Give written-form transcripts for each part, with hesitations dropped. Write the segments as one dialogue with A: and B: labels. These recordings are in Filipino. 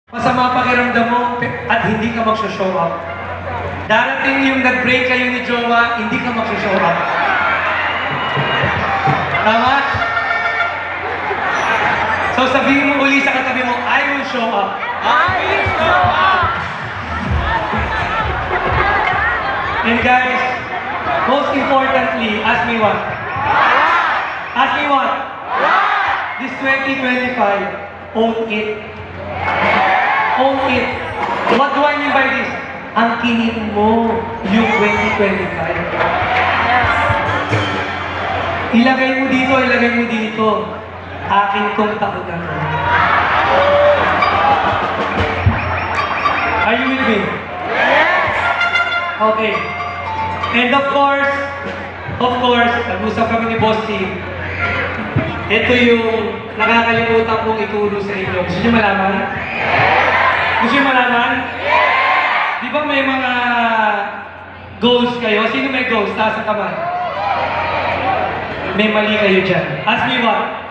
A: Masama pakiramdam mo at hindi ka mag-show up. Darating yung nag-break kayo ni Jowa, hindi ka mag-show up. Tama? So sabihin mo uli sa katabi mo, I will show up.
B: I will show up!
A: And guys, most importantly, ask me what? Ask me what? This 2025, own it. Own it. What do I mean by this? Ang kinin mo yung 2025. Ilagay mo dito, ilagay mo dito. Akin tong taon na to. Are you with me?
B: Yes!
A: Okay. And of course, nag-usap kami ni Bossy. Ito yung nakakalimutan kong ituro sa inyo. Gusto niyo malaman? Gusto niyo malaman? Di ba may mga goals kayo? Sino may goals? Taas ang kamay. May mali kayo dyan. Ask me what?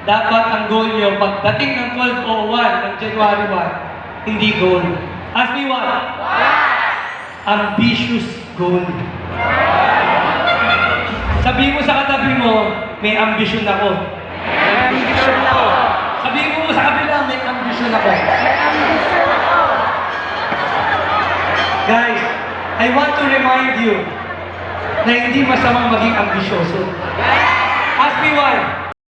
A: Dapat ang goal nyo, pagdating ng 12:01 ng January 1, hindi goal. Ask me what? Ambitious goal. Sabihin mo sa katabi mo, may ambisyon ako.
B: May ambisyon ako.
A: Sabihin mo sa kabila, may ambisyon ako.
B: May ambisyon ako.
A: Guys, I want to remind you na hindi masamang maging ambisyoso. Ask me why.